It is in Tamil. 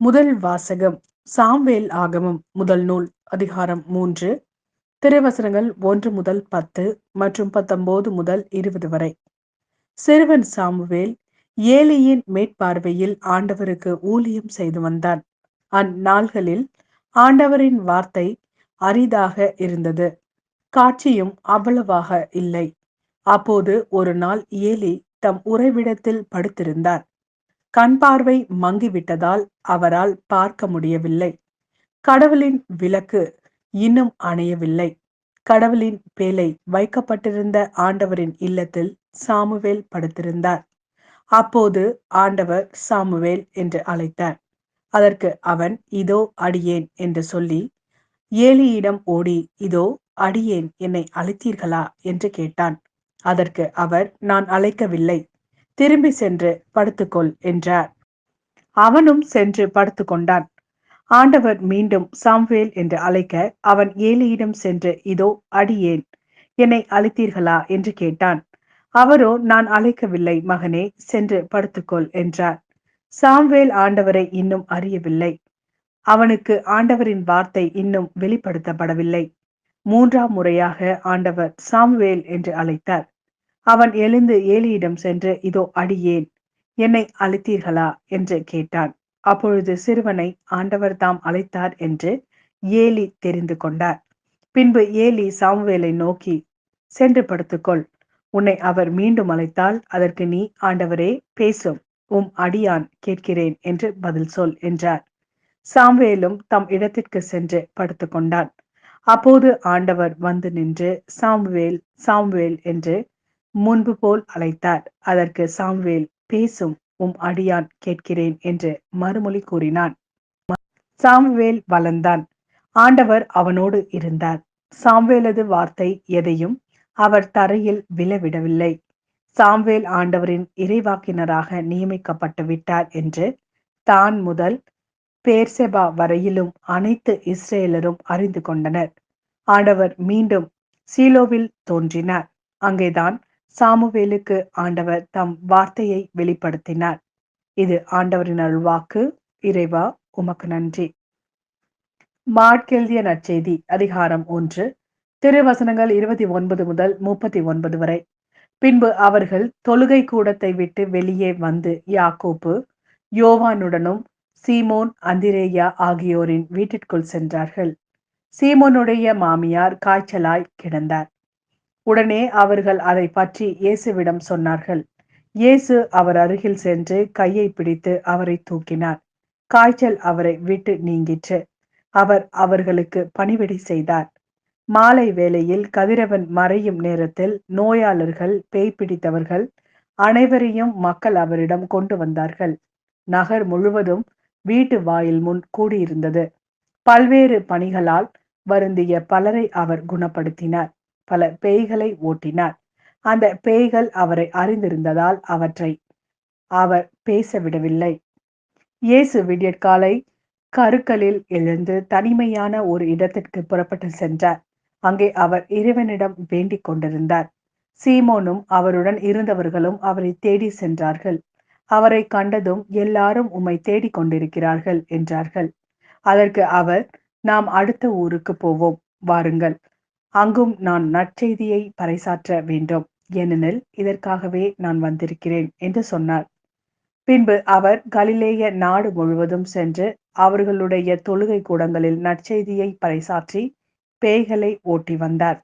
முதல் வாசகம் சாம்வேல் ஆகமம் முதல் நூல் அதிகாரம் 3 திருவசனங்கள் 1 முதல் 10 மற்றும் 19 முதல் 20 வரை. சிறுவன் சாமுவேல் ஏலியின் மேற்பார்வையில் ஆண்டவருக்கு ஊழியம் செய்து வந்தான். அந்நாள்களில் ஆண்டவரின் வார்த்தை அரிதாக இருந்தது, காட்சியும் அவ்வளவாக இல்லை. அப்போது ஒரு நாள் ஏலி தம் உறைவிடத்தில் படுத்திருந்தார். கண் பார்வை மங்கிவிட்டதால் அவரால் பார்க்க முடியவில்லை. கடவுளின் விளக்கு இன்னும் அணையவில்லை. கடவுளின் பேழை வைக்கப்பட்டிருந்த ஆண்டவரின் இல்லத்தில் சாமுவேல் படுத்திருந்தார். அப்போது ஆண்டவர் சாமுவேல் என்று அழைத்தார். அதற்கு அவன் இதோ அடியேன் என்று சொல்லி ஏலியிடம் ஓடி இதோ அடியேன், என்னை அழைத்தீர்களா என்று கேட்டான். அதற்கு அவர் நான் அழைக்கவில்லை, திரும்பி சென்று படுத்துக்கொள் என்றார். அவனும் சென்று படுத்துக்கொண்டான். ஆண்டவர் மீண்டும் சாமுவேல் என்று அழைக்க அவன் ஏலியிடம் சென்று இதோ அடியேன், என்னை அழைத்தீர்களா என்று கேட்டான். அவரோ நான் அழைக்கவில்லை மகனே, சென்று படுத்துக்கொள் என்றார். சாமுவேல் ஆண்டவரை இன்னும் அறியவில்லை. அவனுக்கு ஆண்டவரின் வார்த்தை இன்னும் வெளிப்படுத்தப்படவில்லை. 3ஆம் முறையாக ஆண்டவர் சாமுவேல் என்று அழைத்தார். அவன் எழுந்து ஏலியிடம் சென்று இதோ அடியேன், என்னை அழைத்தீர்களா என்று கேட்டான். அப்பொழுது சிறுவனை ஆண்டவர் தாம் அழைத்தார் என்று ஏலி தெரிந்து கொண்டார். பின்பு ஏலி சாமுவேலை நோக்கி சென்று படுத்துக்கொள், உன்னை அவர் மீண்டும் அழைத்தால் அதற்கு நீ ஆண்டவரே பேசும், அடியான் கேட்கிறேன் என்று பதில் சொல் என்றார். சாமுவேலும் தம் இடத்திற்கு சென்று படுத்துக்கொண்டான். அப்போது ஆண்டவர் வந்து நின்று சாமுவேல் சாமுவேல் என்று முன்பு போல் அழைத்தார். அதற்கு சாமுவேல் பேசும், அடியான் கேட்கிறேன் என்று மறுமொழி கூறினான். சாமுவேல் வளர்ந்தான். ஆண்டவர் அவனோடு இருந்தார். சாமுவேலது வார்த்தை எதையும் அவர் தரையில் விழவிடவில்லை. சாமுவேல் ஆண்டவரின் இறைவாக்கினராக நியமிக்கப்பட்டு விட்டார் என்று தான் முதல் பேர்செபா வரையிலும் அனைத்து இஸ்ரேலரும் அறிந்து கொண்டனர். ஆண்டவர் மீண்டும் சீலோவில் தோன்றினார். அங்கேதான் சாமுவேலுக்கு ஆண்டவர் தம் வார்த்தையை வெளிப்படுத்தினார். இது ஆண்டவரின் அருள்வாக்கு. இறைவா உமக்கு நன்றி. மாட்கெழுதிய நற்செய்தி அதிகாரம் 1 திருவசனங்கள் 29 முதல் 39 வரை. பின்பு அவர்கள் தொழுகை கூடத்தை விட்டு வெளியே வந்து யாக்கோப்பு யோவானுடனும் சீமோன் அந்திரேயா ஆகியோரின் வீட்டிற்குள் சென்றார்கள். சீமோனுடைய மாமியார் காய்ச்சலாய் கிடந்தார். உடனே அவர்கள் அதை பற்றி இயேசுவிடம் சொன்னார்கள். இயேசு அவர் அருகில் சென்று கையை பிடித்து அவரை தூக்கினார். காய்ச்சல் அவரை விட்டு நீங்கிற்று. அவர் அவர்களுக்கு பணிவிடை செய்தார். மாலை வேளையில் கதிரவன் மறையும் நேரத்தில் நோயாளர்கள், பேய் பிடித்தவர்கள் அனைவரையும் மக்கள் அவரிடம் கொண்டு வந்தார்கள். நகர் முழுவதும் வீட்டு வாயில் முன் கூடியிருந்தது. பல்வேறு பணிகளால் வருந்திய பலரை அவர் குணப்படுத்தினார். பல பேய்களை ஓட்டினார். அந்த பேய்கள் அவரை அறிந்திருந்ததால் அவற்றை அவர் பேச விடவில்லை. இயேசு விடியற்காலை கருக்களில் எழுந்து தனிமையான ஒரு இடத்திற்கு புறப்பட்டு சென்றார். அங்கே அவர் இறைவனிடம் வேண்டிக் கொண்டிருந்தார். சீமோனும் அவருடன் இருந்தவர்களும் அவரை தேடி சென்றார்கள். அவரை கண்டதும் எல்லாரும் உம்மை தேடிக் கொண்டிருக்கிறார்கள் என்றார்கள். அதற்கு அவர் நாம் அடுத்த ஊருக்கு போவோம், வாருங்கள், அங்கும் நான் நற்செய்தியை பறைசாற்ற வேண்டும், ஏனெனில் இதற்காகவே நான் வந்திருக்கிறேன் என்று சொன்னார். பின்பு அவர் கலிலேய நாடு முழுவதும் சென்று அவர்களுடைய தொழுகை கூடங்களில் நற்செய்தியை பறைசாற்றி பேய்களை ஓட்டி வந்தார்.